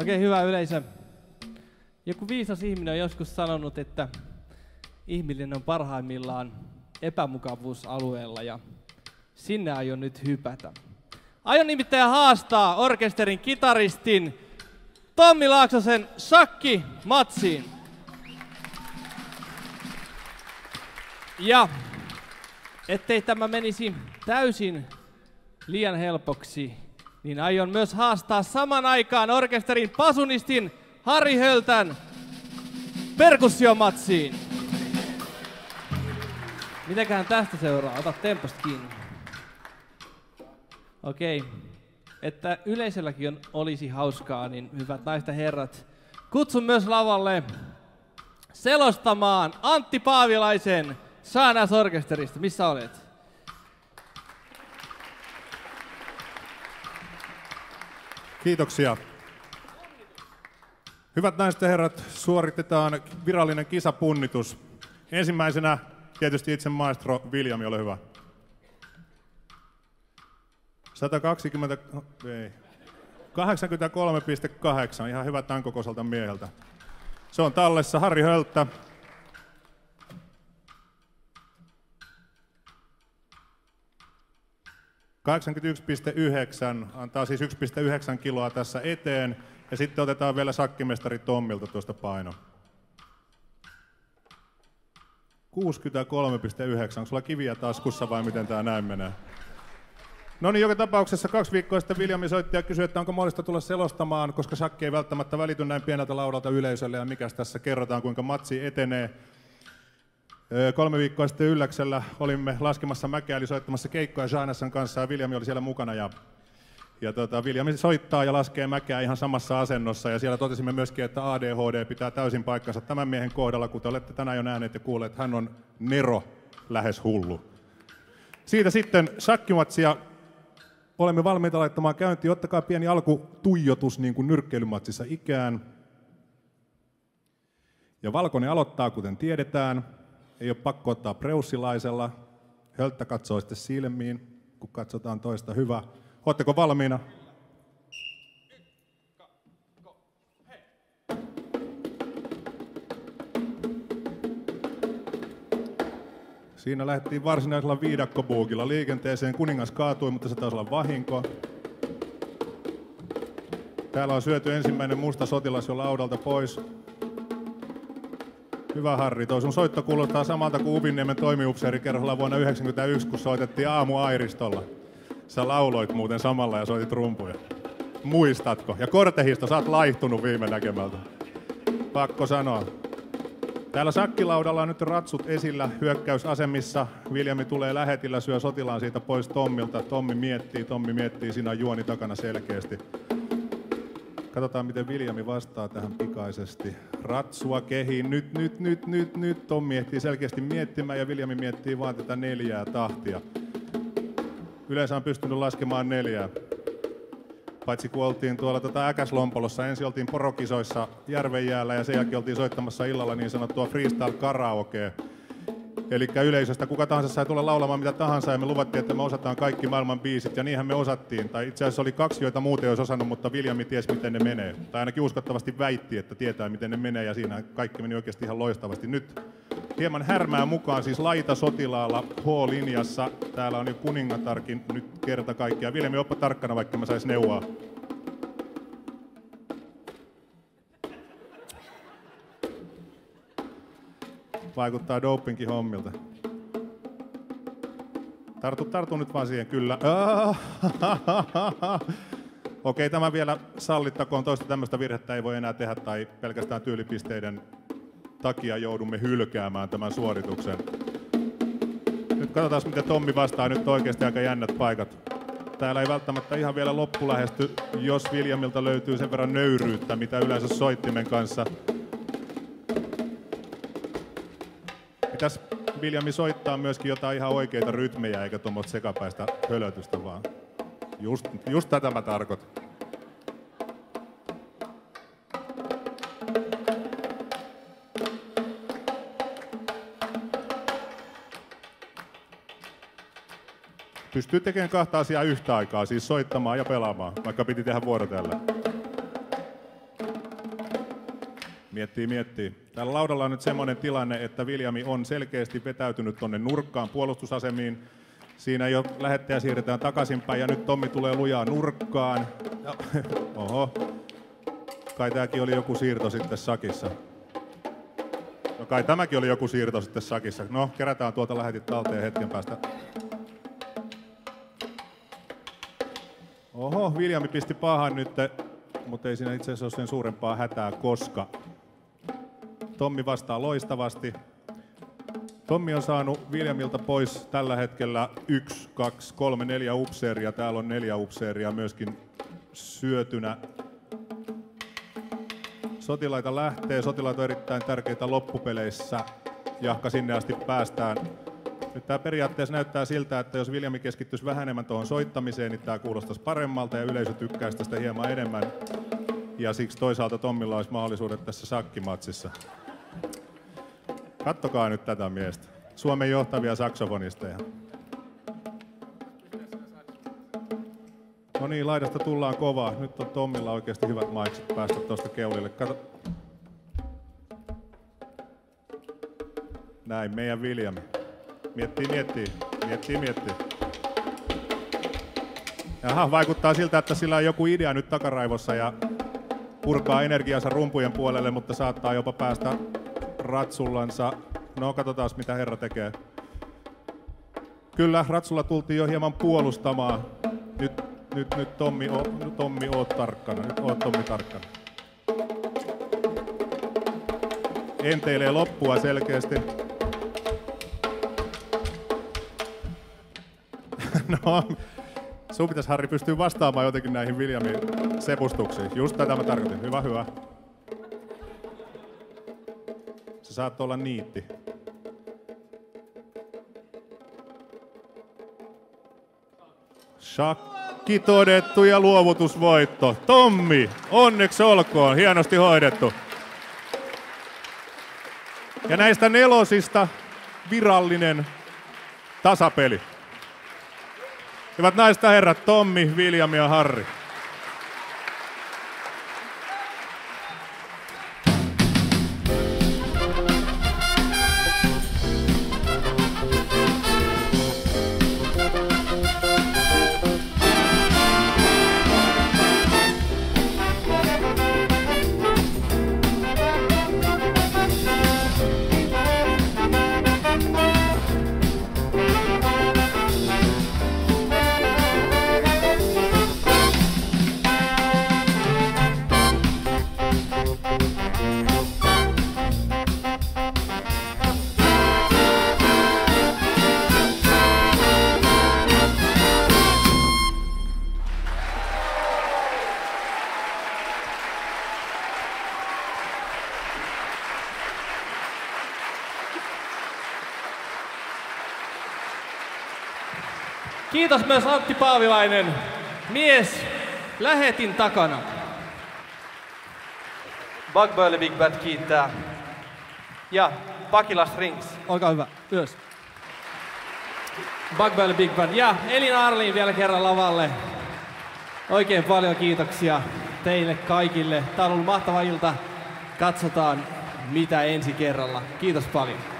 Okei, hyvä yleisö. Joku viisas ihminen on joskus sanonut, että ihminen on parhaimmillaan epämukavuusalueella ja sinne aion nyt hypätä. Aion nimittäin haastaa orkesterin kitaristin Tommi Laaksosen shakkimatsiin. Ja ettei tämä menisi täysin liian helpoksi, niin aion myös haastaa saman aikaan orkesterin pasunistin Harri Höltän perkussiomatsiin. Mitäköhän tästä seuraa? Ota temposta kiinni. Okei. Että yleisölläkin olisi hauskaa, niin hyvät naiset ja herrat, kutsun myös lavalle selostamaan Antti Paavilaisen Saanas-orkesterista. Missä olet? Kiitoksia. Hyvät naiset ja herrat, suoritetaan virallinen kisapunnitus. Ensimmäisenä tietysti itse maestro Viljami, ole hyvä. 83,8, ihan hyvä tämän kokoiselta mieheltä. Se on tallessa. Harri Hölttä. – 81,9, antaa siis 1,9 kiloa tässä eteen. Ja sitten otetaan vielä sakkimestari Tommilta tuosta paino. 63,9. Onko sulla kiviä taskussa vai miten tää näin menee? No niin, joka tapauksessa 2 viikkoa sitten Viljami soitti ja kysyi, että onko mahdollista tulla selostamaan, koska shakki ei välttämättä välity näin pieneltä laudalta yleisölle ja mikäs tässä kerrotaan, kuinka matsi etenee. 3 viikkoa sitten Ylläksellä olimme laskemassa mäkeä, eli soittamassa keikkoja Jaanassan kanssa ja Viljami oli siellä mukana. Ja Viljami soittaa ja laskee mäkeä ihan samassa asennossa ja siellä totesimme myöskin, että ADHD pitää täysin paikkansa tämän miehen kohdalla, kuten olette tänään jo nähneet ja kuulleet, että hän on nero, lähes hullu. Siitä sitten shakkimatsia olemme valmiita laittamaan käyntiin. Ottakaa pieni alkutuijotus niin kuin nyrkkeilymatsissa ikään. Ja valkoinen aloittaa, kuten tiedetään. Ei ole pakko ottaa preussilaisella. Hölttä katsoo sitten silmiin, kun katsotaan toista. Hyvä. Oletteko valmiina? Siinä lähdettiin varsinaisella viidakkobuukilla liikenteeseen. Kuningas kaatui, mutta se taisi olla vahinko. Täällä on syöty ensimmäinen musta sotilas jo laudalta pois. Hyvä Harri, toi sun soitto kuulostaa samalta kuin Uvinniemen toimiupseerikerholla vuonna 1991, kun soitettiin aamuairistolla. Sä lauloit muuten samalla ja soitit rumpuja. Muistatko? Ja Kortehisto, sä oot laihtunut viime näkemältä. Pakko sanoa. Täällä shakkilaudalla on nyt ratsut esillä hyökkäysasemissa. Viljami tulee lähetillä, syö sotilaan siitä pois Tommilta. Tommi miettii, siinä on juoni takana selkeästi. Katsotaan, miten Viljami vastaa tähän pikaisesti. Ratsua kehiin, nyt. Tommi ehtii selkeästi miettimään ja Viljami miettii vaan tätä 4 tahtia. Yleensä on pystynyt laskemaan 4. Paitsi kun oltiin tuolla Äkäslompolossa, ensin oltiin porokisoissa Järvenjäällä ja sen jälkeen oltiin soittamassa illalla niin sanottua freestyle karaokea. Eli yleisöstä kuka tahansa sai tulla laulamaan mitä tahansa ja me luvattiin, että me osataan kaikki maailman biisit ja niinhän me osattiin. Tai itse asiassa oli 2, joita muuten ei olisi osannut, mutta Viljami tiesi miten ne menee. Tai ainakin uskottavasti väitti, että tietää miten ne menee ja siinä kaikki meni oikeasti ihan loistavasti. Nyt hieman härmää mukaan, siis laita sotilaalla H-linjassa. Täällä on jo kuningatarkin nyt kerta kaikkiaan. Viljami, oppa tarkkana, vaikka mä sais neuvoa. Vaikuttaa dopingin hommilta. Tartu nyt vaan siihen, kyllä. Okei, tämä vielä sallittakoon. Toista tämmöistä virhettä ei voi enää tehdä tai pelkästään tyylipisteiden takia joudumme hylkäämään tämän suorituksen. Nyt katsotaan, miten Tommi vastaa. Nyt oikeasti aika jännät paikat. Täällä ei välttämättä ihan vielä loppu lähesty, jos Viljamilta löytyy sen verran nöyryyttä, mitä yleensä soittimen kanssa. Pitäisi Viljami soittaa myöskin jotain ihan oikeita rytmejä, eikä tuommoista sekapäistä hölötystä vaan. Just tätä mä tarkoitan. Pystyy tekemään kahta asiaa yhtä aikaa, siis soittamaan ja pelaamaan, vaikka piti tehdä vuorotellen. Miettii. Täällä laudalla on nyt semmoinen tilanne, että Viljami on selkeästi vetäytynyt tonne nurkkaan puolustusasemiin. Siinä jo lähettäjä siirretään takaisinpäin ja nyt Tommi tulee lujaa nurkkaan. Oho. Kai tääkin oli joku siirto sitten sakissa. No kai tämäkin oli joku siirto sitten sakissa. No, kerätään tuolta lähetit talteen hetken päästä. Oho, Viljami pisti pahan nyt, mutta ei siinä itse asiassa ole sen suurempaa hätää, koska Tommi vastaa loistavasti. Tommi on saanut Viljamilta pois tällä hetkellä 1, 2, 3, 4 upseeria. Täällä on 4 upseeria myöskin syötynä. Sotilaita lähtee. Sotilaita on erittäin tärkeitä loppupeleissä, jahka sinne asti päästään. Nyt tämä periaatteessa näyttää siltä, että jos Viljami keskittyisi vähän enemmän tuohon soittamiseen, niin tämä kuulostaisi paremmalta ja yleisö tykkäisi tästä hieman enemmän. Ja siksi toisaalta Tommilla olisi mahdollisuudet tässä sakkimatsissa. Kattokaa nyt tätä miestä. Suomen johtavia saksofonisteja. No niin, laidasta tullaan kovaa. Nyt on Tommilla oikeasti hyvät maikset päästä tuosta keulille. Kato. Näin, meidän Viljami. Miettii. Jaha, vaikuttaa siltä, että sillä on joku idea nyt takaraivossa ja purkaa energiansa rumpujen puolelle, mutta saattaa jopa päästä ratsullansa. No, katsotaan mitä herra tekee. Kyllä, ratsulla tultiin jo hieman puolustamaan. Nyt Tommi, oot tarkkana. Enteilee loppua selkeästi. No, sun pitäisi, Harri, pystyä vastaamaan jotenkin näihin Viljamin sepustuksiin. Just tätä mä tarkoitin. Hyvä. Se saattoi olla niitti. Shakki todettu ja luovutusvoitto. Tommi, onneksi olkoon. Hienosti hoidettu. Ja näistä 4 virallinen tasapeli. Hyvät naiset ja herrat, Tommi, Viljami ja Harri. Kiitos myös Antti Paavilainen, mies lähetin takana. Bug Boyle Big Band kiittää. Ja Pakila Strings. Olkaa hyvä, ylös. Bug Boyle Big Band ja Elina Arliin vielä kerran lavalle. Oikein paljon kiitoksia teille kaikille. Tää on ollut mahtava ilta. Katsotaan mitä ensi kerralla. Kiitos paljon.